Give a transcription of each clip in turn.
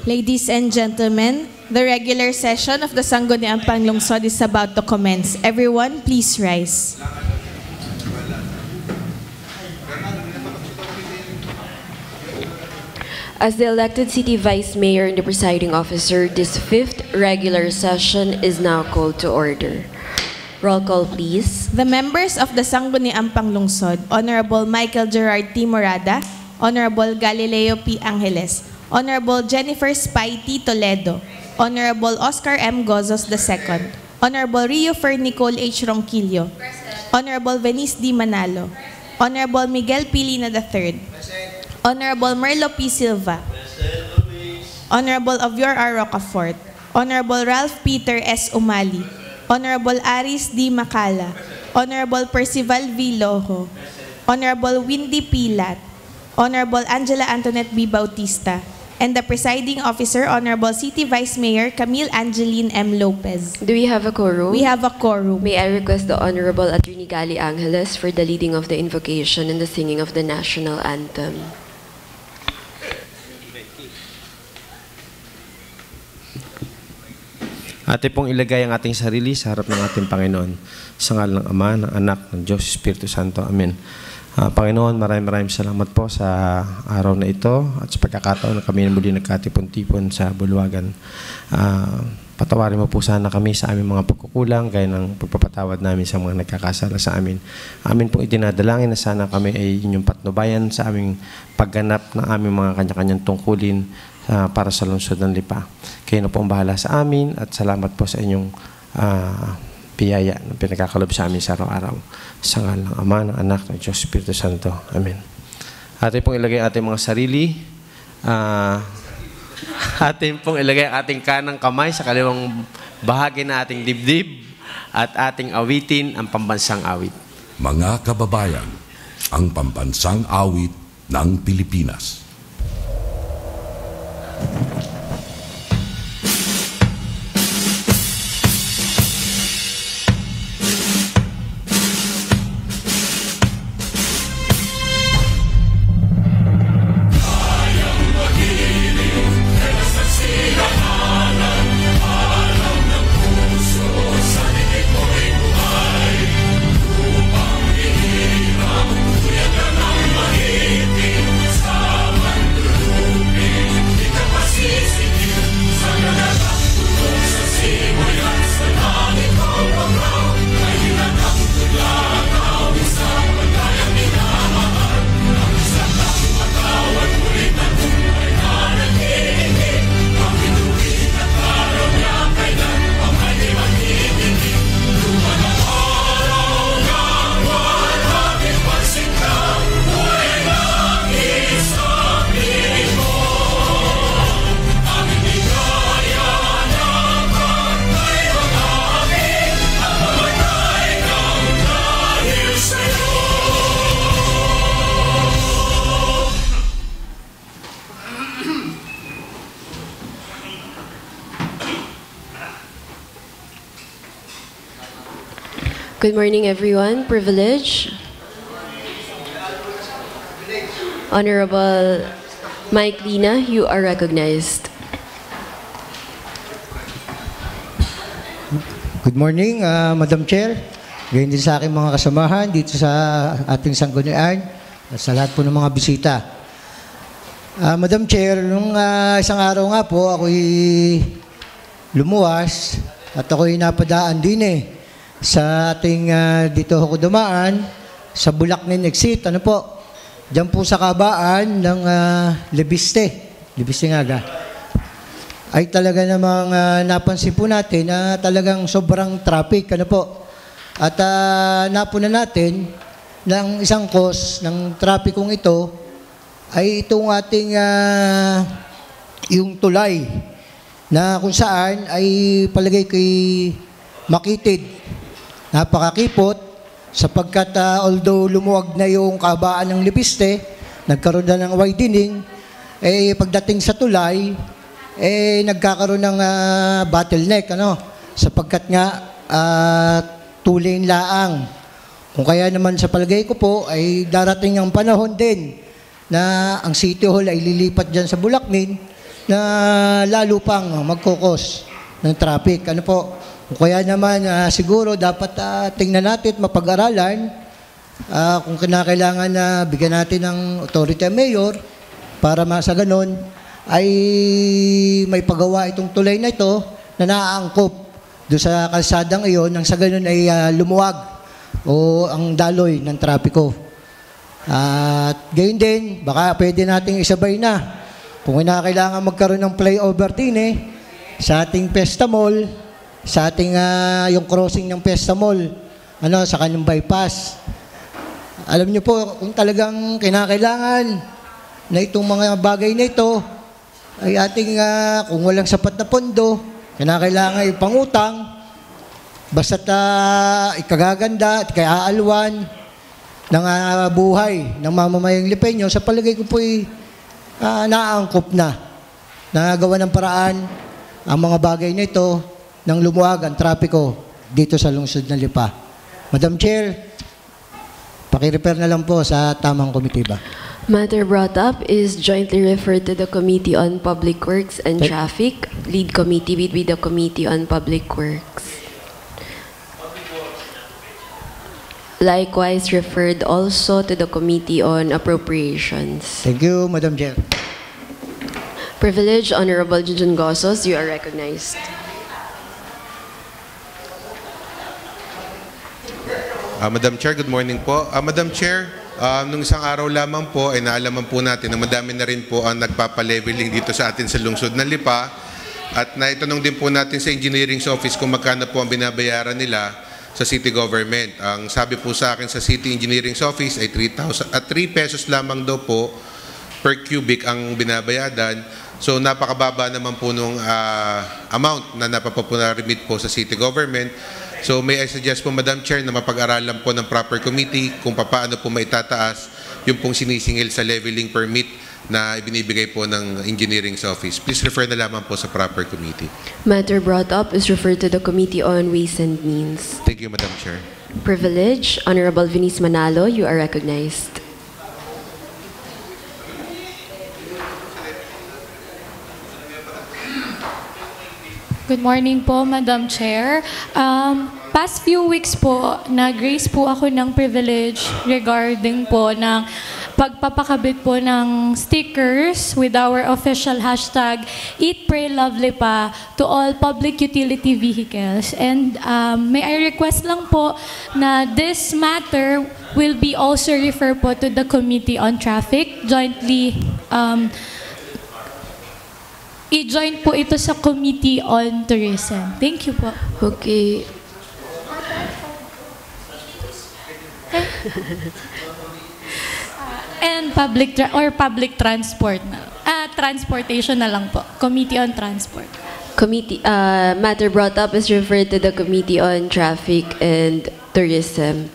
Ladies and gentlemen, the regular session of the Sangguniang Panglungsod is about to commence. Everyone, please rise. As the elected city vice mayor and the presiding officer, this fifth regular session is now called to order. Roll call, please. The members of the Sangguniang Panglungsod, Honorable Michael Gerard T. Morada, Honorable Galileo P. Angeles, Honorable Jennifer Spy T. Toledo, Honorable Oscar M. Gozos II, Honorable Rio Fer Nicole H. Ronquillo, Honorable Venice D. Manalo, Honorable Miguel Pilina III, Honorable Merlo P. Silva, Honorable Avior R. Rocafort, Honorable Ralph Peter S. Umali, Honorable Aris D. Macala, Honorable Percival V. Lojo, Honorable Windy P. Lat, Honorable Angela Antoinette B. Bautista, and the presiding officer, Honorable City Vice Mayor Camille Angeline M. Lopez. Do we have a quorum? We have a quorum. May I request the Honorable Attorney Gali Angeles for the leading of the invocation and the singing of the national anthem. Ate pong ilagay ang ating sarili sa harap ng ating Panginoon. Sa ngalan ng Ama, ng Anak, ng Diyos, Espiritu Santo. Amen. Panginoon, maraming salamat po sa araw na ito at sa pagkakataon na kami muli nagkatipon-tipon sa Bulwagan. Patawarin mo po sana kami sa aming mga pagkukulang gaya ng pagpapatawad namin sa mga nagkakasala sa amin. Amin pong idinadalangin na sana kami ay inyong patnubayan sa aming pagganap ng aming mga kanya-kanyang tungkulin para sa lungsod ng Lipa. Kayo na po ang bahala sa amin at salamat po sa inyong biyaya na pinagkakalob sa amin sa araw-araw. Sa ngalan ng Ama, ng Anak, ng Diyos, Espiritu Santo. Amen. Atin pong ilagay ating mga sarili. Atin pong ilagay ating kanang kamay sa kaliwang bahagi na ating dibdib at ating awitin ang pambansang awit. Mga kababayan, ang pambansang awit ng Pilipinas. Good morning, everyone. Privilege. Honorable Mike Lina, you are recognized. Good morning, Madam Chair. Ganyan din sa aking mga kasamahan dito sa ating sanggunian at sa lahat po ng mga bisita. Madam Chair, nung isang araw nga po, ako'y lumuwas at ako'y napadaan din sa ating dito ako dumaan sa Bulacnin Exit. Ano po? Diyan po sa kabaan ng Lebiste nga ay talaga namang napansin po natin na talagang sobrang traffic. Ano po? At napunan natin ng isang cause ng trapikong ito ay itong ating yung tulay na kung saan ay palagay kay makitid. Napakakipot sapagkat although lumuwag na yung kabaan ng Lebiste, nagkaroon na ng widening, pagdating sa tulay, nagkakaroon ng bottleneck, sapagkat nga two lane laang. Kung kaya naman sa palagay ko po, ay darating ang panahon din na ang City Hall ay lilipat dyan sa Bulacnin na lalo pang magkukos ng traffic. Ano po? Kaya naman siguro dapat tingnan natin, mapag-aralan kung kinakailangan na bigyan natin ng authority ang mayor para sa ganon ay may pagawa itong tulay na ito na naaangkop doon sa kalsadang iyon nang sa ganon ay lumuwag o ang daloy ng trapiko. At gayon din, baka pwede nating isabay na kung kinakailangan magkaroon ng flyover din sa ating Pesta Mall, sa ating yung crossing ng Pesta Mall, sa kanyang bypass. Alam niyo po, kung talagang kinakailangan na itong mga bagay na ito ay ating, kung walang sapat na pondo, kinakailangan ipangutang, basta't ikagaganda at kayaalwan ng buhay ng mamamayang Lipeño, sa palagay ko po ay naangkop na gawa ng paraan ang mga bagay na ito nang lumuwag ang trapiko dito sa lungsod ng Lipa. Madam Chair, paki-refer na lang po sa tamang komitiba. Matter brought up is jointly referred to the Committee on Public Works and Traffic. Lead committee will be the Committee on Public Works. Likewise referred also to the Committee on Appropriations. Thank you, Madam Chair. Privilege, Honorable Junjun Gosos, you are recognized. Madam Chair, good morning po. Madam Chair, nung isang araw lamang po ay naalaman po natin na madami na rin po ang nagpapaleveling dito sa atin sa lungsod ng Lipa. At naitanong din po natin sa engineering office kung magkano po ang binabayaran nila sa city government. Ang sabi po sa akin sa city engineering office ay 3 pesos lamang daw po per cubic ang binabayadan. So napakababa naman po nung amount na napapapunaremit po sa city government. So may I suggest po, Madam Chair, na mapag-aralan po ng proper committee kung paano po maitataas yung pong sinisingil sa leveling permit na ibinibigay po ng engineering office. Please refer na lamang po sa proper committee. Matter brought up is referred to the Committee on Ways and Means. Thank you, Madam Chair. Privilege, Honorable Venice Manalo, you are recognized. Good morning po, Madam Chair. Past few weeks po, nag-raise po ako ng privilege regarding po ng pagpapakabit po ng stickers with our official hashtag Eat, Pray, Love Lipa to all public utility vehicles. And may I request lang po na this matter will be also referred po to the Committee on Traffic, jointly i-join po ito sa Committee on Tourism. Thank you po. Okay. And public transport na. Transportation na lang po. Committee on Transport. Committee, matter brought up is referred to the Committee on Traffic and Tourism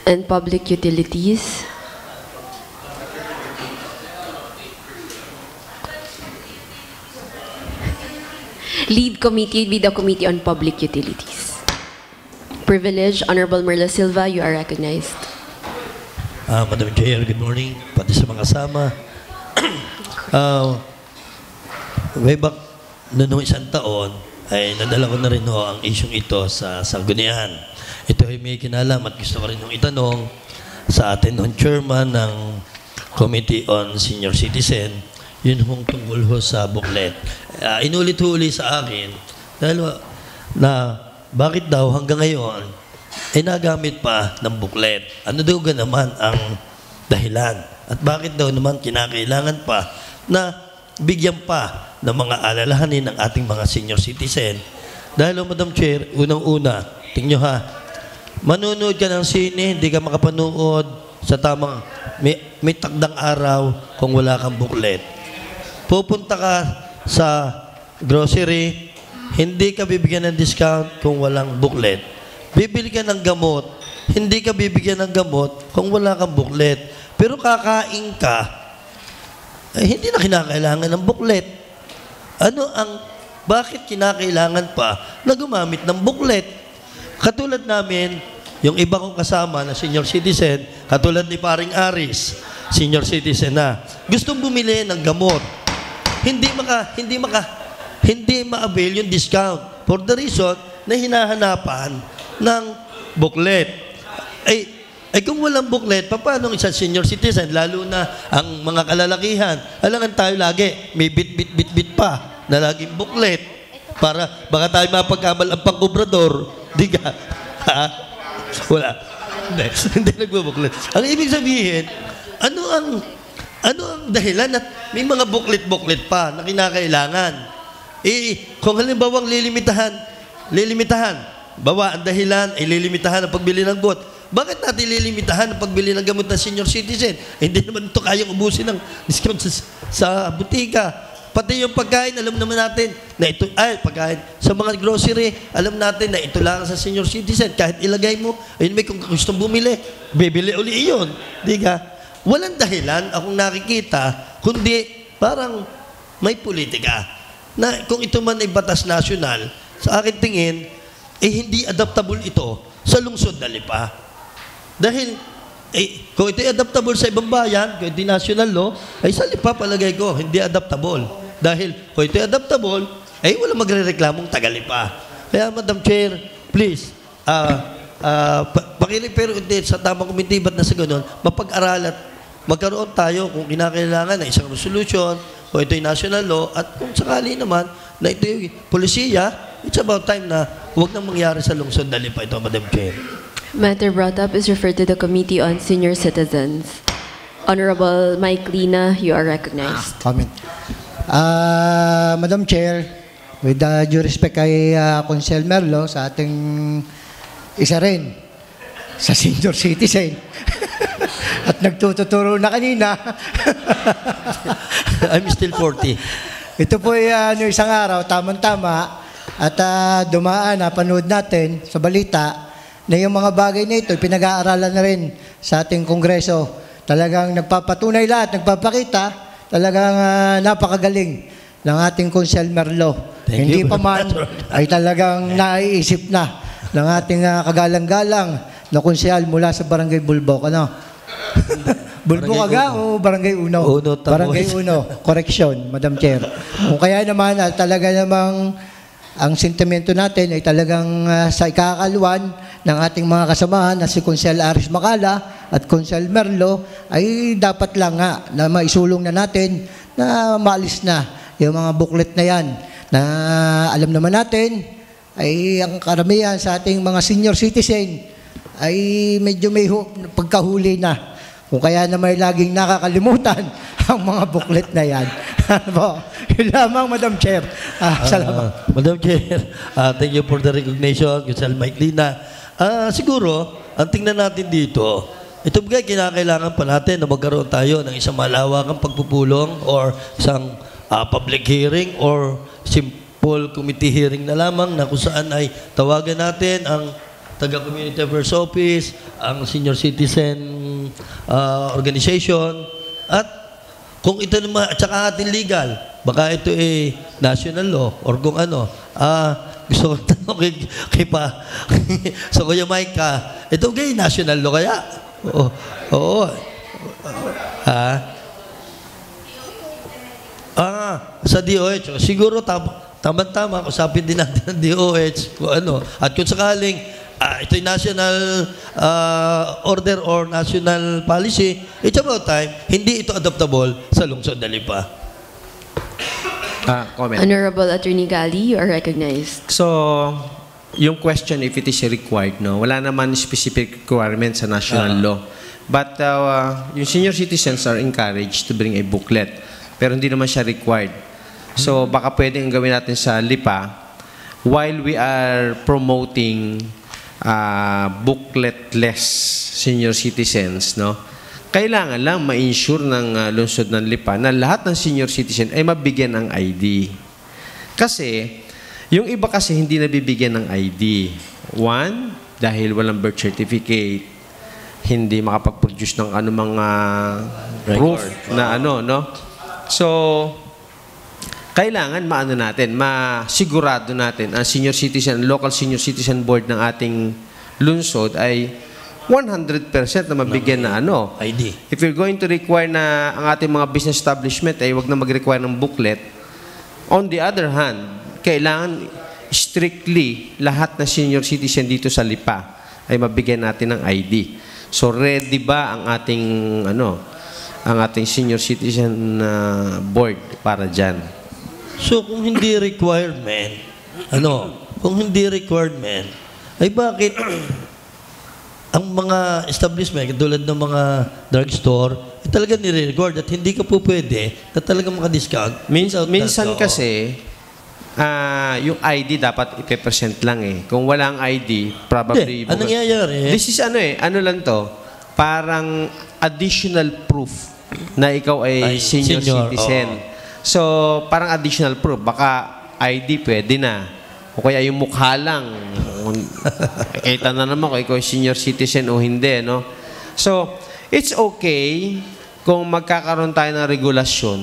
and Public Utilities. Lead committee will be the Committee on Public Utilities. Privilege, Honorable Merla Silva, you are recognized. Madam Chair, good morning. Pati sa mga kasama. Way back noong isang taon, ay nadala ko na rin ang isyong ito sa Sangguniang. Ito ay may kinalam at gusto ko rin itanong sa atin noong chairman ng Committee on Senior Citizen, yun hong tungkol sa booklet. Inulit-huli sa akin dahil na bakit daw hanggang ngayon ay nagamit pa ng booklet. Ano daw naman ang dahilan? At bakit daw naman kinakailangan pa na bigyan pa ng mga alalahanin ng ating mga senior citizen? Dahil, Madam Chair, unang-una, tingnan nyo manonood ka ng sine, hindi ka makapanood sa tamang, may takdang araw kung wala kang booklet. Pupunta ka sa grocery, hindi ka bibigyan ng discount kung walang booklet. Bibili ka ng gamot, hindi ka bibigyan ng gamot kung wala kang booklet. Pero kakain ka, hindi na kinakailangan ng booklet. Bakit kinakailangan pa na gumamit ng booklet? Katulad namin, yung iba kong kasama na senior citizen, katulad ni Paring Aris, senior citizen na gustong bumili ng gamot. Hindi ma-avail yung discount for the reason na hinahanapan ng booklet. Ay kung walang booklet, paano isang senior citizen, lalo na ang mga kalalakihan, alangan tayo lagi, may bit pa na laging booklet para baka tayo mapagkamal ang pangkobrador. Di ka? Ha? Wala. Hindi nagbubuklet. Ang ibig sabihin, ano ang dahilan at may mga booklet pa na kinakailangan? Kung halimbawa lilimitahan, bawa ang dahilan ay lilimitahan ang pagbili ng gamot. Bakit natin lilimitahan ang pagbili ng gamot ng senior citizen? Hindi naman ito kayang ubusin ng discount sa butika. Pati yung pagkain, alam naman natin na ito, pagkain sa mga grocery, alam natin na ito lang sa senior citizen. Kahit ilagay mo, ayun may kung gustong bumili, bibili uli iyon. Di ka? Walang dahilan akong nakikita, kundi parang may politika. Na kung ito man ay batas nasyonal, sa akin tingin, hindi adaptable ito sa lungsod na Lipa. Dahil, kung ito ay adaptable sa ibang bayan, kung ito ay national law, ay sa Lipa palagay ko, hindi adaptable. Dahil, kung ito ay adaptable, wala magre-reklamong taga-Lipa. Kaya, Madam Chair, please, pakirepero din sa tamang komite, ba't na sa ganun, mapag-aral at magkaroon tayo kung kinakailangan na isang resolution, kung ito ay national law, at kung sakali naman na ito ay polisiya, it's about time na huwag nang mangyari sa lungsod na Lipa ito, Madam Chair. Matter brought up is referred to the Committee on Senior Citizens. Honorable Mike Lina, you are recognized. Comment. Madam Chair, with due respect kay Consel Merlo, sa ating isa rin, sa senior citizen, at nagtututuro na kanina. I'm still 40. Ito po ay isang araw, tamang-tama, at dumaan, napanood natin sa balita, na yung mga bagay na ito, pinag-aaralan na rin sa ating Kongreso. Talagang nagpapatunay lahat, nagpapakita, talagang napakagaling ng ating Consel Merlo. Hindi pa man ay talagang naiisip na ng ating kagalang-galang na konsyal mula sa Barangay Bulbok. Ano? Bulbok aga o Barangay Uno? Barangay Uno. Correction, Madam Chair. Kung kaya naman, talaga namang ang sentimento natin ay talagang sa ikakaluan ng ating mga kasamahan na si Consel Aris Macala at Consel Merlo ay dapat lang nga na maisulong na natin na maalis na yung mga booklet na yan na alam naman natin ay ang karamihan sa ating mga senior citizen ay medyo may pagkahuli na. Kung kaya na may laging nakakalimutan ang mga booklet na yan. Yun lamang, Madam Chair. Salamat. Madam Chair, thank you for the recognition, Consel Mike Lina. Siguro, ang tingnan natin dito, ito ba kinakailangan pa natin na magkaroon tayo ng isang malawakang pagpupulong or isang public hearing or simple committee hearing na lamang na kung saan ay tawagan natin ang taga-community affairs office, ang senior citizen organization, at kung ito naman, at saka ating legal, baka ito ay national law or kung ano. Gusto ko tanong so Kuya Mike, ito kay national law kaya? Oo. Sa DOH, siguro tama-tama, usapin din natin ng DOH kung ano. At kung sakaling ito'y national order or national policy, it's about time, hindi ito adaptable sa lungsod na Lipa. Comment. Honorable Attorney Gali, you are recognized. So, yung question if it is required, no? Wala naman specific requirement sa national law. But yung senior citizens are encouraged to bring a booklet. Pero hindi naman siya required. So, baka pwedeng gawin natin sa Lipa while we are promoting bookletless senior citizens, no? Kailangan lang ma-insure ng lungsod ng Lipa na lahat ng senior citizen ay mabigyan ng ID. Kasi, yung iba kasi hindi nabibigyan ng ID. One, dahil walang birth certificate, hindi makapag-produce ng anumang proof na ano, no? So, kailangan masigurado natin ang senior citizen, local senior citizen board ng ating lungsod ay 100% na mabigyan na ano. ID. If you're going to require na ang ating mga business establishment ay wag na mag-require ng booklet, on the other hand, kailangan strictly lahat na senior citizen dito sa Lipa ay mabigyan natin ng ID. So ready ba ang ating senior citizen board para diyan? So kung hindi requirement, ay bakit ang mga establishment, tulad ng mga drugstore, ay talaga nire-record at hindi ka po pwede na talaga maka-discount. Minsan kasi, yung ID dapat ipe-present lang eh. Kung walang ID, probably... Anong nangyayari? This is ano lang to, parang additional proof na ikaw ay senior citizen. So, parang additional proof. Baka ID pwede na. O kaya yung mukha lang. Kita na naman kung ikaw ay senior citizen o hindi, no? So, it's okay kung magkakaroon tayo ng regulasyon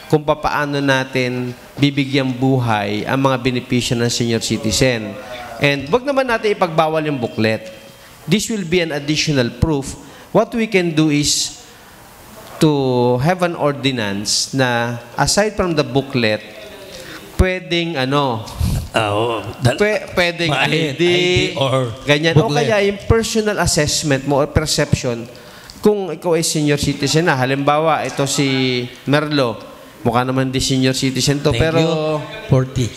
kung papaano natin bibigyang buhay ang mga benepisyo ng senior citizen. And wag naman natin ipagbawal yung booklet. This will be an additional proof. What we can do is to have an ordinance na aside from the booklet, pwedeng pwedeng ID or ganyan. booklet. O kaya yung personal assessment mo or perception kung ikaw ay senior citizen na. Halimbawa, ito si Merlo, mukha naman di senior citizen to, Thank pero you. 40.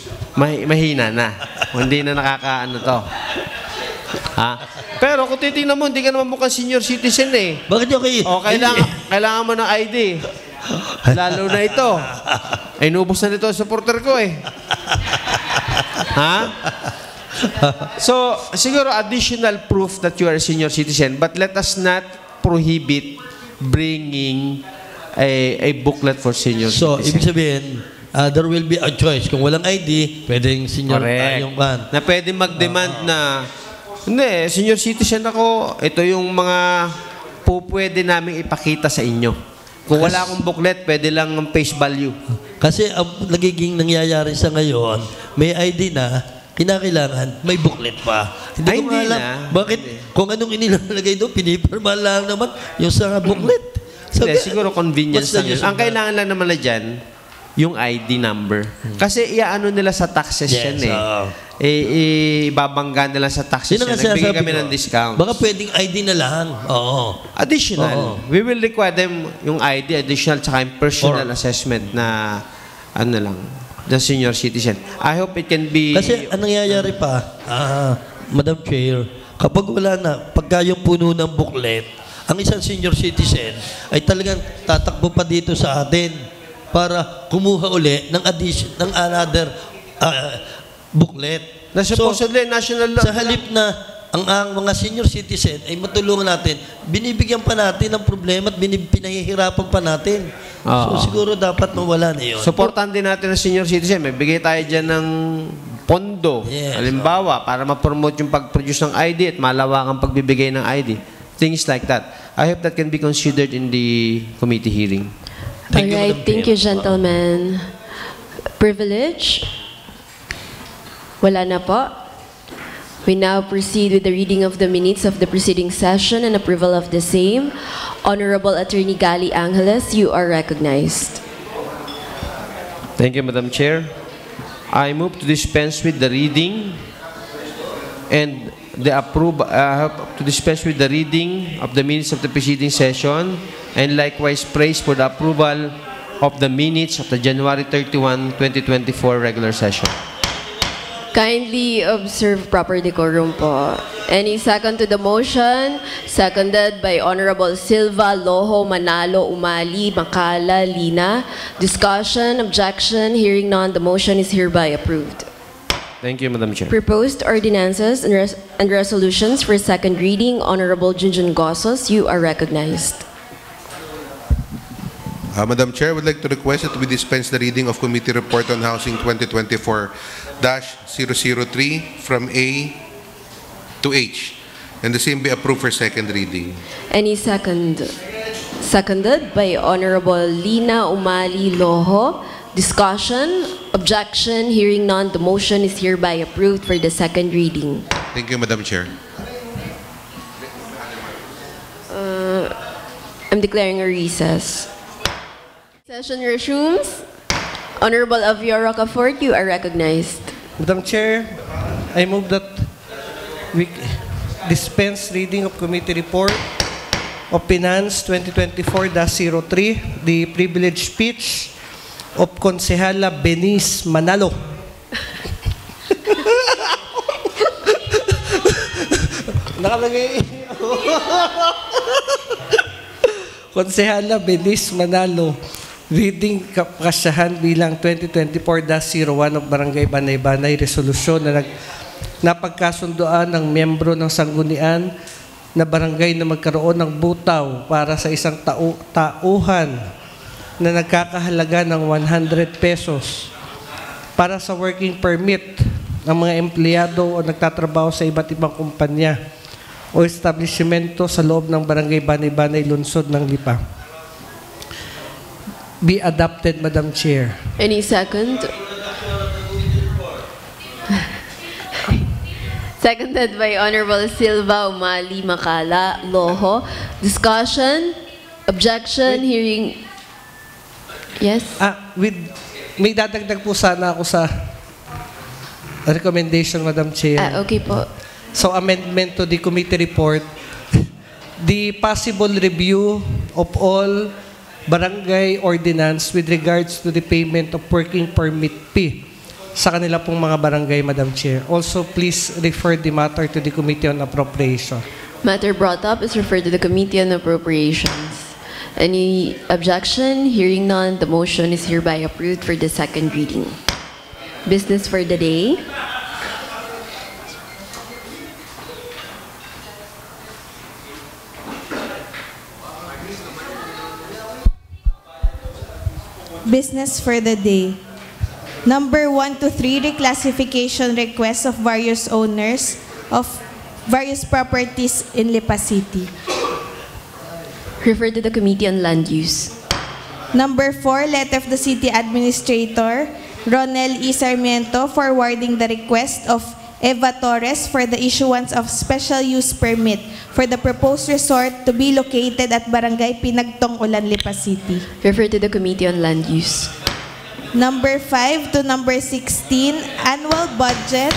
mahina na. Hindi na nakakaano to. Ha? Pero kung titingnan mo, hindi ka naman mukhang senior citizen eh. Bakit okay? O, kailangan mo ng ID. Lalo na ito. Ay, nubos na nito ang supporter ko eh. Ha? So, siguro additional proof that you are a senior citizen, but let us not prohibit bringing a booklet for senior So, citizen. ibig sabihin, there will be a choice. Kung walang ID, pwedeng senior yung ban. Na pwedeng mag-demand na, hindi, senior citizen ako, ito yung mga pwede namin ipakita sa inyo. Kung wala akong booklet, pwede lang ang face value. Kasi ang nagiging nangyayari sa ngayon, may ID na, kinakailangan, may booklet pa. Hindi ko Hindi alam. na. Bakit? Kung anong inilalagay doon, pinipirma lang naman yung sa booklet. Hindi, siguro convenience what's the lang yun. use of Ang kailangan lang naman na dyan, yung ID number. Kasi iaano nila sa taxes yan eh. Ibabangga nila sa taxes Yun ang yan. Nagbigay sinasabi kami ko. ng discount. Baka pwedeng ID na lang. Oo. Additional. Oo. We will require them yung ID, additional, tsaka yung personal assessment na lang, the senior citizen. I hope it can be... Kasi ang nangyayari pa, Madam Chair, kapag wala na, pagka yung puno ng booklet, ang isang senior citizen ay talagang tatakbo pa dito sa atin para kumuha uli ng another booklet. Na supposedly, national law. Sa halip na ang mga senior citizen ay matulungan natin, binibigyan pa natin ng problema at pinahihirapan pa natin. So siguro dapat mawala na yun. Supportan din natin ang senior citizen. May bigay tayo dyan ng pondo. Yes. Halimbawa, para ma-promote yung pag-produce ng ID at malawak ang pagbibigay ng ID. Things like that. I hope that can be considered in the committee hearing. Thank you, Alright, Madam thank Chair. you, gentlemen. Privilege? Wala na po. We now proceed with the reading of the minutes of the preceding session and approval of the same. Honorable Attorney Gali Angeles, you are recognized. Thank you, Madam Chair. I move to dispense with the reading and to dispense with the reading of the minutes of the preceding session and likewise praise for the approval of the minutes of the January 31, 2024 regular session. Kindly observe proper decorum po. Any second to the motion? Seconded by Honorable Silva, Loho, Manalo, Umali, Makala, Lina. Discussion, objection, hearing none, the motion is hereby approved. Thank you, Madam Chair. Proposed ordinances and resolutions for second reading. Honorable Junjun Gossos, you are recognized. Madam Chair, I would like to request that we dispense the reading of Committee Report on Housing 2024-003 from A to H, and the same be approved for second reading. Any second? Seconded by Honorable Lina Umali Loho. Discussion, objection, hearing none, the motion is hereby approved for the second reading. Thank you, Madam Chair. declaring a recess. Session resumes. Honorable Avio Rocafort, you are recognized. Madam Chair, I move that we dispense reading of committee report of Finance 2024-03, the privileged speech of Konsehala Benice Manalo. Nakalagay. Konsehala Benice Manalo, reading kapasyahan bilang 2024-01 of Barangay Banay-Banay Resolution na napagkasundoan ng miyembro ng sanggunian na barangay na magkaroon ng butaw para sa isang tauhan na nagkakahalaga ng 100 pesos para sa working permit ng mga empleyado o nagtatrabaho sa iba't ibang kumpanya o establishmento sa loob ng Barangay Banay-Banay, Lungsod ng Lipa. Be adopted, Madam Chair. Any second? Seconded by Honorable Silva Umali Makala Loho. Discussion? Objection? Hearing? Yes? May dadagdag po sana ako sa recommendation, Madam Chair. Okay po. So, amendment to the committee report. The possible review of all barangay ordinance with regards to the payment of working permit fee sa kanila pong mga barangay, Madam Chair. Also, please refer the matter to the Committee on Appropriation. Matter brought up is referred to the Committee on Appropriations. Any objection? Hearing none, the motion is hereby approved for the second reading. Business for the day. Business for the day. Number 1 to 3, reclassification requests of various owners of various properties in Lipa City. Refer to the Committee on Land Use. Number 4, letter of the City Administrator, Ronel E. Sarmiento, forwarding the request of Eva Torres for the issuance of special use permit for the proposed resort to be located at Barangay Pinagtong, Ulan, Lipa City. Refer to the Committee on Land Use. Number 5 to number 16, annual budget.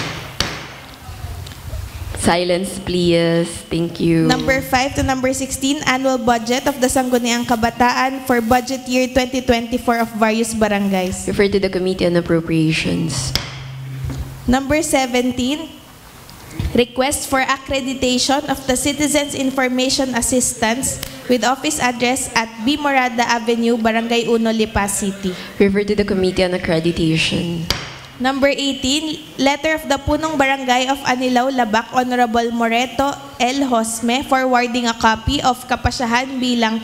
Silence, please. Thank you. Number 5 to number 16, annual budget of the Sangguniang Kabataan for budget year 2024 of various barangays. Refer to the Committee on Appropriations. Number 17, request for accreditation of the Citizens Information Assistance with office address at B. Morada Avenue, Barangay Uno, Lipa City. Refer to the Committee on Accreditation. Number 18, letter of the Punong Barangay of Anilao, Labac, Honorable Moreto L. Hosme, forwarding a copy of Kapasyahan bilang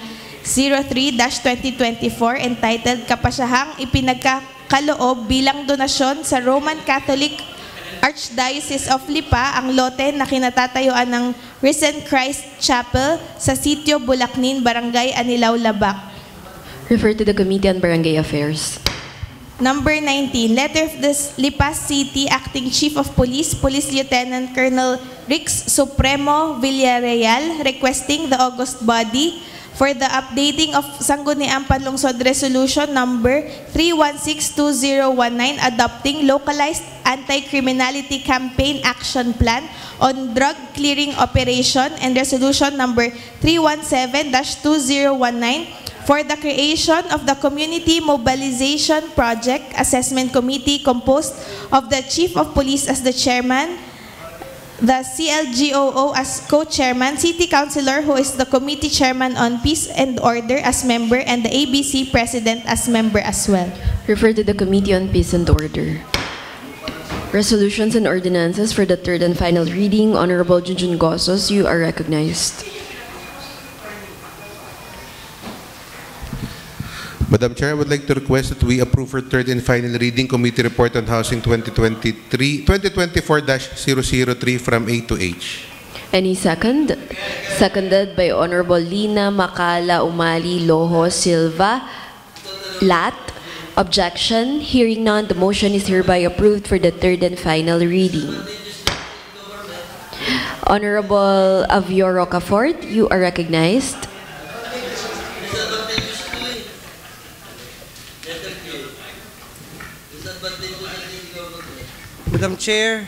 03-2024 entitled Kapasyahang ipinagkakaloob bilang donasyon sa Roman Catholic Archdiocese of Lipa ang lote na kinatatayuan ng Risen Christ Chapel sa Sitio Bulacnin, Barangay Anilao, Labac. Refer to the Committee on Barangay Affairs. Number 19, letter of the Lipa City Acting Chief of Police, Police Lieutenant Colonel Rix Supremo Villarreal, requesting the August body for the updating of Sangguniang Panlungsod Resolution number 3162019 adopting localized anti-criminality campaign action plan on drug clearing operation and resolution number 317-2019 for the creation of the Community Mobilization Project Assessment Committee composed of the Chief of Police as the Chairman, the CLGOO as co-chairman, City Councilor who is the Committee Chairman on Peace and Order as member, and the ABC President as member as well. Refer to the Committee on Peace and Order. Resolutions and ordinances for the third and final reading. Honorable Junjun Gozos, you are recognized. Madam Chair, I would like to request that we approve for third and final reading Committee Report on Housing 2024-003 from A to H. Any second? Seconded by Honorable Lina Makala Umali Loho Silva Lat. Objection? Hearing none, the motion is hereby approved for the third and final reading. Honorable Avio Rocafort, you are recognized. Madam Chair,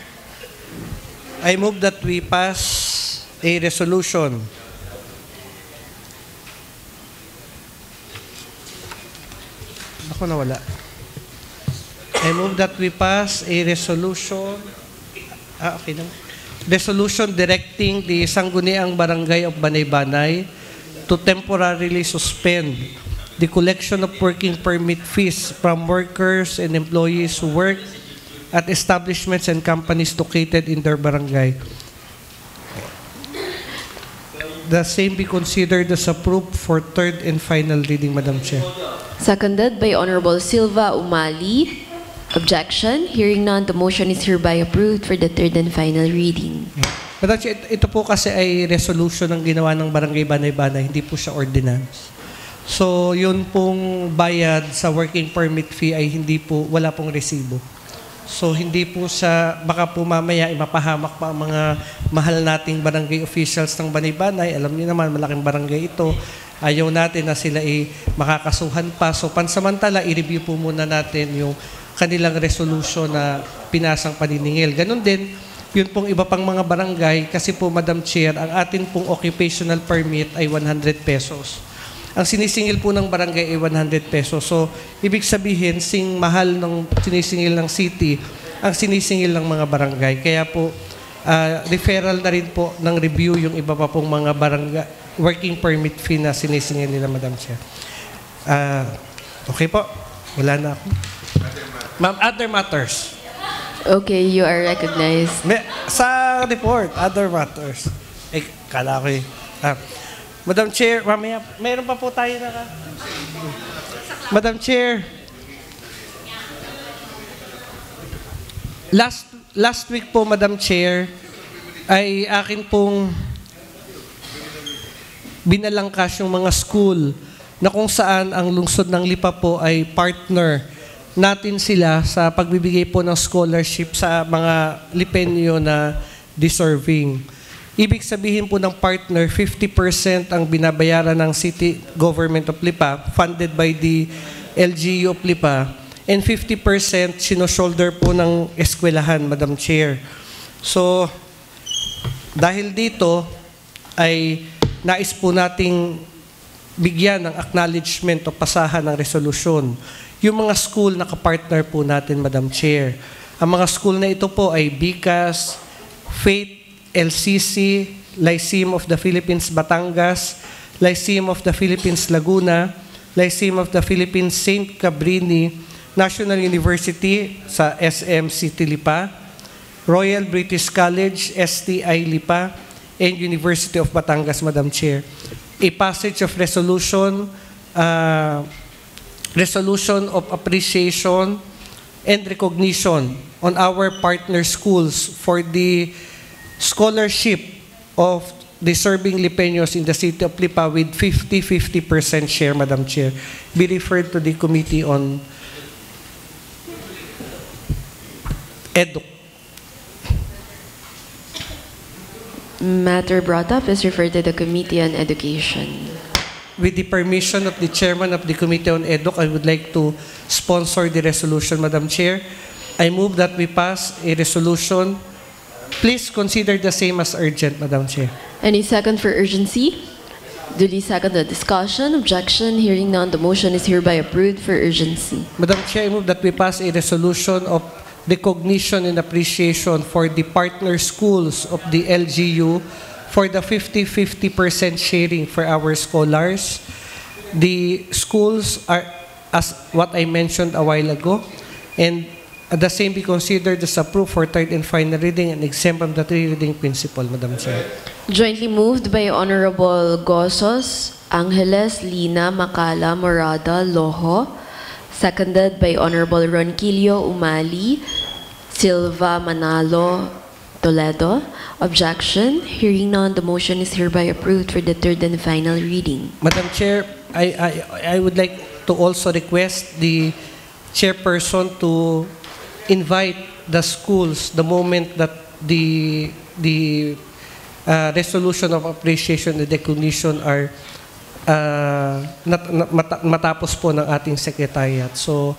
I move that we pass a resolution ako nawala. I move that we pass a resolution resolution directing the Sangguniang Barangay of Banay-Banay to temporarily suspend the collection of working permit fees from workers and employees who work at establishments and companies located in their barangay. The same be considered as approved for third and final reading, Madam Chair. Seconded by Honorable Silva Umali. Objection? Hearing none, the motion is hereby approved for the third and final reading. Madam Chair, ito po kasi ay resolution ng ginawa ng Barangay Banay-Banay, hindi po siya ordinance. So, yun pong bayad sa working permit fee ay hindi po, wala pong resibo. So, hindi po siya, baka po mamaya mapahamak pa ang mga mahal nating barangay officials ng Banay-Banay. Alam niyo naman, malaking barangay ito. Ayaw natin na sila makakasuhan pa. So, pansamantala, i-review po muna natin yung kanilang resolution na pinasang paniningil. Ganon din, yun pong iba pang mga barangay, kasi po, Madam Chair, ang atin pong occupational permit ay 100 pesos. Ang sinisingil po ng barangay ay 100 pesos. So, ibig sabihin, sing mahal ng sinisingil ng city, ang sinisingil ng mga barangay. Kaya po, referral na rin po ng review yung iba pa pong mga barangay, working permit fee na sinisingil nila, Madam Chair. Okay po. Wala na ako. Ma'am, other matters. Okay, you are recognized. Sa report, other matters. Kala ko Madam Chair, mamaya, mayroon pa po tayo na Madam Chair, last week po, Madam Chair, ay akin pong binalangkas yung mga school na kung saan ang lungsod ng Lipa po ay partner natin sila sa pagbibigay po ng scholarship sa mga Lipenyo na deserving. Ibig sabihin po ng partner, 50% ang binabayaran ng City Government of Lipa, funded by the LGU of Lipa, and 50% sino-shoulder po ng eskwelahan, Madam Chair. So, dahil dito, ay nais po nating bigyan ng acknowledgement o pasahan ng resolusyon. Yung mga school na kapartner po natin, Madam Chair. Ang mga school na ito po ay BICAS, Faith, LCC, Lyceum of the Philippines Batangas, Lyceum of the Philippines Laguna, Lyceum of the Philippines St. Cabrini, National University sa SM City Lipa, Royal British College, STI Lipa, and University of Batangas, Madam Chair. A passage of resolution, resolution of appreciation and recognition on our partner schools for the scholarship of deserving Lipeños in the city of Lipa with 50-50% share, Madam Chair, be referred to the Committee on Edu. Matter brought up is referred to the Committee on Education. With the permission of the Chairman of the Committee on Edu, I would like to sponsor the resolution, Madam Chair. I move that we pass a resolution. Please consider the same as urgent, Madam Chair. Any second for urgency? Duly seconded. Discussion, objection, hearing none, the motion is hereby approved for urgency. Madam Chair, I move that we pass a resolution of recognition and appreciation for the partner schools of the LGU for the 50-50% sharing for our scholars. The schools are, as what I mentioned a while ago, and the same be considered as approved for third and final reading and exempt from the three-reading principle, Madam Chair. Jointly moved by Honorable Gozos, Angeles, Lina, Macala, Morada, Loho. Seconded by Honorable Ronquillo, Umali, Silva, Manalo, Toledo. Objection? Hearing none, the motion is hereby approved for the third and final reading. Madam Chair, I would like to also request the chairperson to invite the schools the moment that the resolution of appreciation and recognition are matapos po ng ating secretariat. So,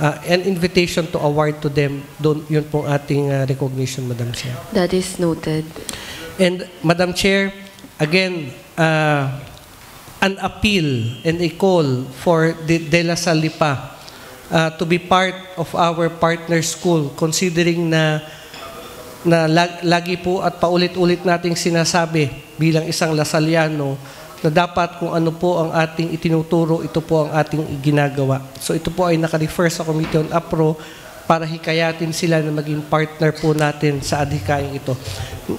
an invitation to award to them, yun pong ating recognition, Madam Chair. That is noted. And Madam Chair, again, an appeal and a call for De La Salle Lipa to be part of our partner school, considering na lagi po at paulit-ulit nating sinasabi bilang isang Lasaliano na dapat kung ano po ang ating itinuturo, ito po ang ating ginagawa. So ito po ay naka-refer sa Committee on APRO para hikayatin sila na maging partner po natin sa adhikaing ito.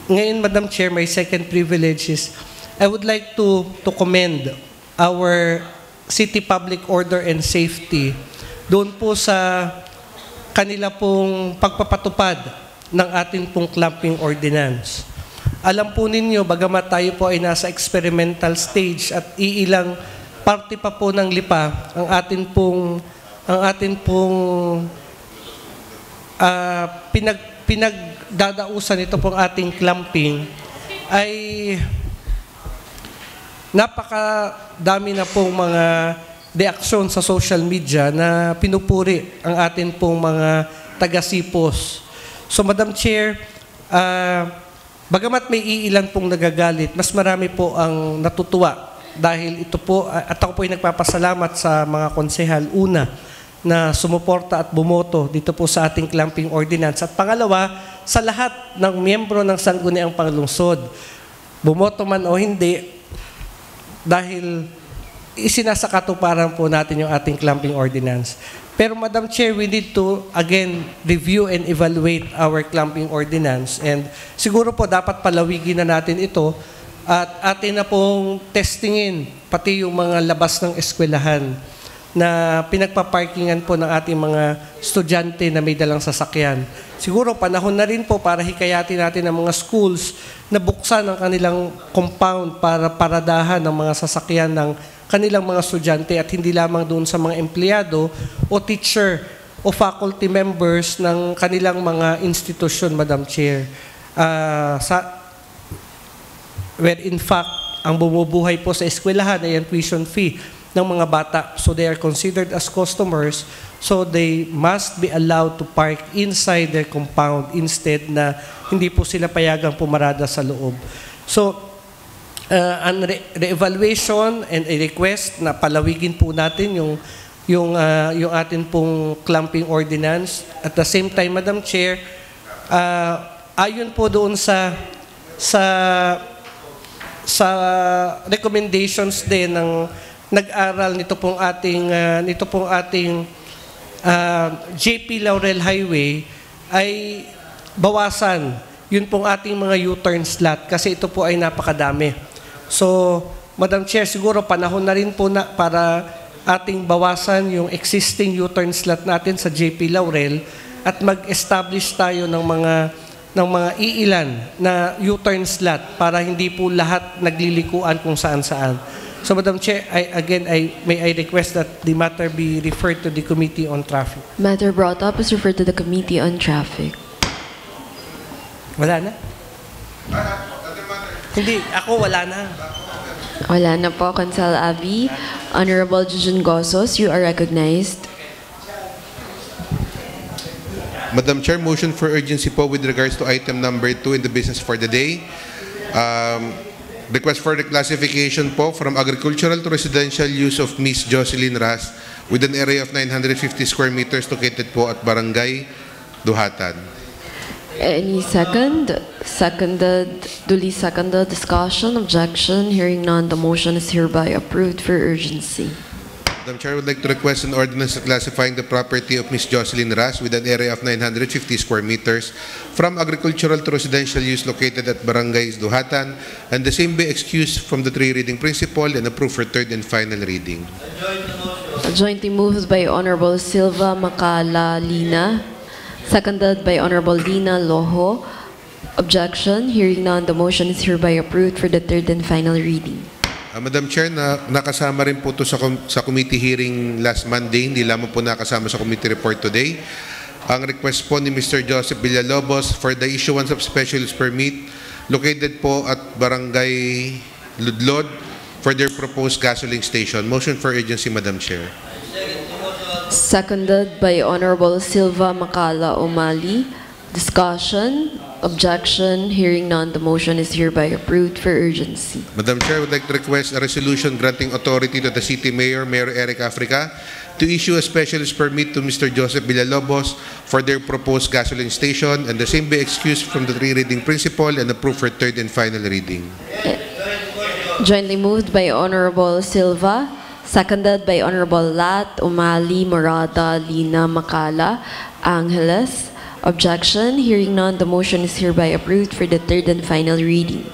Ngayon, Madam Chair, my second privilege is I would like to commend our City Public Order and Safety doon po sa kanila pong pagpapatupad ng ating pong clamping ordinance. Alam po ninyo, bagamat tayo po ay nasa experimental stage at iilang parte pa po ng lipa, ang atin pong pinagdadausan ito pong ating clamping ay napakadami na pong mga reaksyon sa social media na pinupuri ang atin pong mga taga-sipos. So, Madam Chair, bagamat may iilan pong nagagalit, mas marami po ang natutuwa dahil ito po, at ako po ay nagpapasalamat sa mga konsehal, una, na sumuporta at bumoto dito po sa ating clamping ordinance. At pangalawa, sa lahat ng miyembro ng Sangguniang Panglungsod, bumoto man o hindi, dahil isinasakatuparan po natin yung ating clamping ordinance. Pero Madam Chair, we need to again review and evaluate our clamping ordinance, and siguro po dapat palawigin na natin ito at atin na pong testingin pati yung mga labas ng eskwelahan na pinagpaparkingan po ng ating mga estudyante na may dalang sasakyan. Siguro panahon na rin po para hikayatin natin ang mga schools na buksan ang kanilang compound para paradahan ng mga sasakyan ng kanilang mga estudyante at hindi lamang doon sa mga empleyado o teacher o faculty members ng kanilang mga institusyon, Madam Chair. Where in fact, ang bumubuhay po sa eskwelahan ay ang tuition fee ng mga bata. So they are considered as customers, so they must be allowed to park inside their compound instead na hindi po sila payagang pumarada sa loob. So, an re-evaluation and a request na palawigin po natin yung atin pong clamping ordinance. At the same time, Madam Chair, ayon po doon sa recommendations din ng nag-aral nito pong ating JP Laurel Highway ay bawasan yun pong ating mga U-turn slot kasi ito po ay napakadami. So, Madam Chair, siguro panahon na rin po na para ating bawasan yung existing U-turn slot natin sa JP Laurel at mag-establish tayo ng mga iilan na U-turn slot para hindi po lahat naglilikuan kung saan-saan. So, Madam Chair, may I request that the matter be referred to the Committee on Traffic. Matter brought up is referred to the Committee on Traffic. Wala na? Hindi, ako wala na. Wala na po, Consel Abby. Honorable Jujun Gozos, you are recognized. Madam Chair, motion for urgency po with regards to item number 2 in the business for the day. Request for reclassification po from agricultural to residential use of Miss Jocelyn Ras with an area of 950 square meters located po at Barangay Duhatan. Any second? Seconded. Duly seconded. Discussion, objection. Hearing none, the motion is hereby approved for urgency. Madam Chair, I would like to request an ordinance classifying the property of Ms. Jocelyn Ras with an area of 950 square meters from agricultural to residential use located at Barangay Duhatan, and the same be excused from the three reading principle and approved for third and final reading. Jointly moved by Honorable Silva Macala Lina, seconded by Honorable Lina Loho. Objection. Hearing none, the motion is hereby approved for the third and final reading. Madam Chair, nakasama rin po ito sa committee hearing last Monday, hindi lamang po nakasama sa committee report today. Ang request po ni Mr. Joseph Villalobos for the issuance of special use permit located po at Barangay Ludlod for their proposed gasoline station. Motion for urgency, Madam Chair. Seconded by Honorable Silva Makala Umali. Discussion, objection, hearing none, the motion is hereby approved for urgency. Madam Chair, I would like to request a resolution granting authority to the City Mayor, Mayor Eric Africa, to issue a specialist permit to Mr. Joseph Villalobos for their proposed gasoline station, and the same be excused from the three-reading principle and approved for third and final reading. Jointly moved by Honorable Silva, seconded by Honorable Lat, Umali, Morada, Lina, Makala, Angeles. Objection, hearing none, the motion is hereby approved for the third and final reading.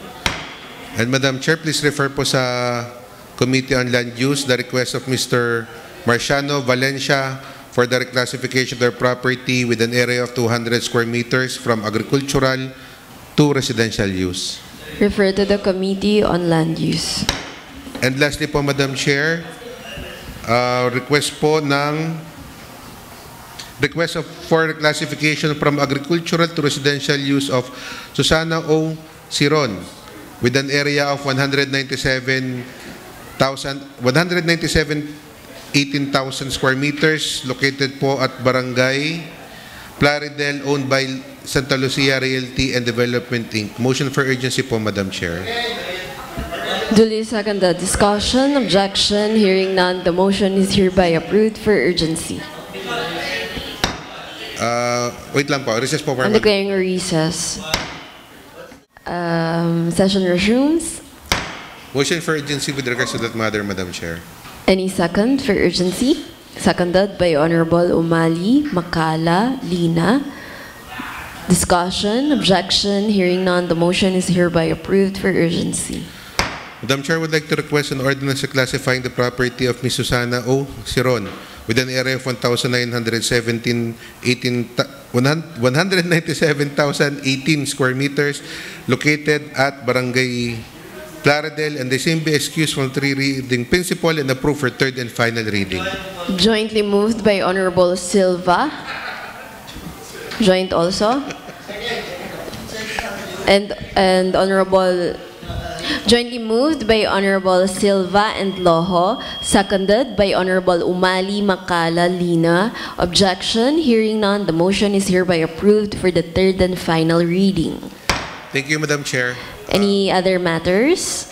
And Madam Chair, please refer po sa Committee on Land Use the request of Mr. Marciano Valencia for the reclassification of their property with an area of 200 square meters from agricultural to residential use. Refer to the Committee on Land Use. And lastly po, Madam Chair, request for reclassification from agricultural to residential use of Susana O. Siron with an area of 197,000 18,000 square meters located po at Barangay Plaridel, owned by Santa Lucia Realty and Development Inc. Motion for urgency po, Madam Chair. Duly seconded. Discussion, objection, hearing none, the motion is hereby approved for urgency. Wait lang po. Recess po. I'm declaring a recess. Session resumes. Motion for urgency with regards to that matter, Madam Chair. Any second for urgency? Seconded by Honorable Umali, Makala, Lina. Discussion, objection, hearing none, the motion is hereby approved for urgency. Madam Chair, would like to request an ordinance classifying the property of Ms. Susana O. Siron with an area of 197,018 square meters located at Barangay Plaridel, and the same be excused from three-reading principle and approved for third and final reading. Jointly moved by Honorable Silva. Joint also. And Honorable... Jointly moved by Honorable Silva and Loho, seconded by Honorable Umali, Makala, Lina. Objection, hearing none, the motion is hereby approved for the third and final reading. Thank you, Madam Chair. Any other matters?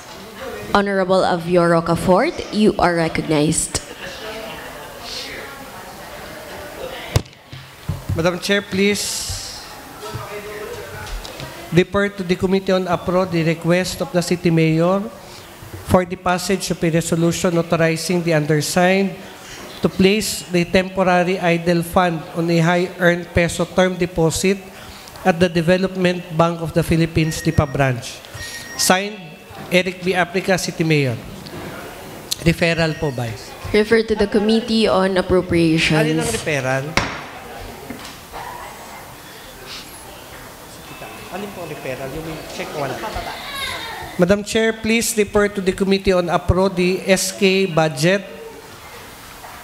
Honorable Avio Rocafort, you are recognized. Madam Chair, please defer to the Committee on Approach the request of the City Mayor for the passage of a resolution authorizing the undersigned to place the temporary idle fund on a high-earned peso term deposit at the Development Bank of the Philippines, Lipa Branch. Signed, Eric B. Africa, City Mayor. Referral po, Vice. Refer to the Committee on Appropriations. Alin ang referral? Alin po referral? Yung check wala. Madam Chair, please refer to the Committee on Approach the SK budget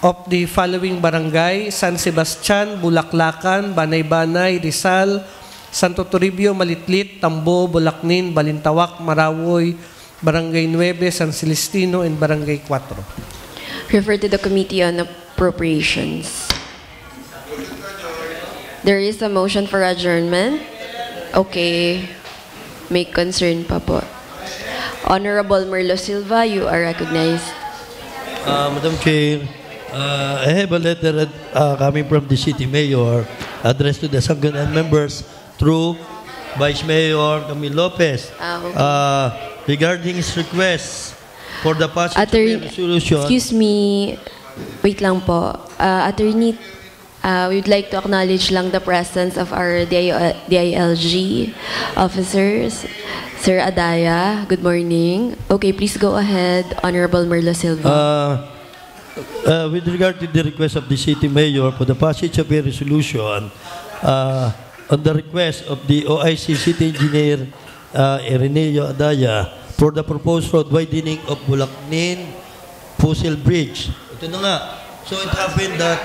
of the following barangay: San Sebastian, Bulaklakan, Banay-Banay, Rizal, Santo Toribio, Malitlit, Tambo, Bulacnin, Balintawak, Marawoy, Barangay 9, San Celestino, and Barangay 4. Refer to the Committee on Appropriations. There is a motion for adjournment. Okay. May concern pa po. Honorable Merlo Silva, you are recognized. Madam Chair, I have a letter coming from the City Mayor addressed to the Sangguniang members through Vice Mayor Camille Lopez regarding his request for the passage of the resolution. Excuse me, wait lang po. Attorney, we would like to acknowledge lang the presence of our DILG officers. Sir Adaya, good morning. Okay, please go ahead, Honorable Merlo Silva. With regard to the request of the City Mayor for the passage of a resolution on the request of the OIC City Engineer Ireneo Adaya for the proposed road widening of Bulacnin Fossil Bridge. Ito na nga. So it happened that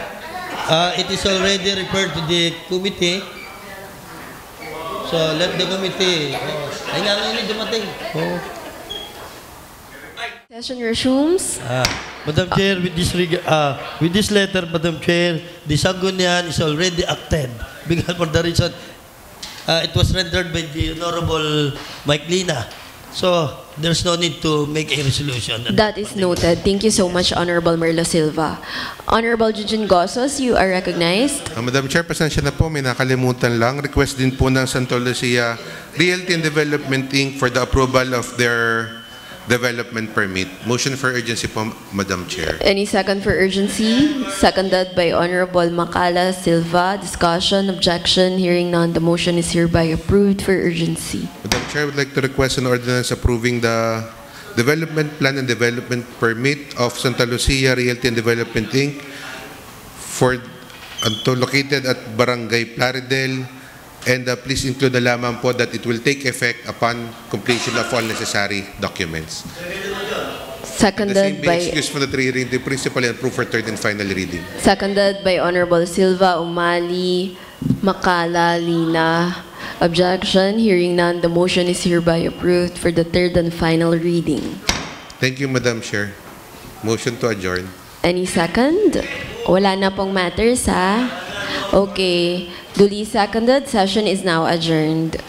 it is already referred to the committee. So let the committee. Ay nga dumating. Session resumes. Madam Chair, with this letter, Madam Chair, the Sangguniang is already acted because for the reason it was rendered by the Honorable Mike Lina. So, there's no need to make a resolution. That is noted. Thank you so much, Honorable Merlo Silva. Honorable Jujun Gozos, you are recognized. Madam Chair, pasensya na po, may nakalimutan lang. Request din po ng Santa Lucia Realty and Development Inc. for the approval of their development permit. Motion for urgency po, Madam Chair. Any second for urgency? Seconded by Honorable Macala Silva. Discussion, objection, hearing none. The motion is hereby approved for urgency. Madam Chair, I would like to request an ordinance approving the development plan and development permit of Santa Lucia Realty and Development Inc. for located at Barangay Plaridel. And please include na lamang po that it will take effect upon completion of all necessary documents. Seconded by Excuse for the three reading, the principal and approve for third and final reading. Seconded by Honorable Silva, Umali, Macala, Lina. Objection, hearing none. The motion is hereby approved for the third and final reading. Thank you, Madam Chair. Motion to adjourn. Any second? Wala na pong matters, ha? Okay. Duly seconded. Session is now adjourned.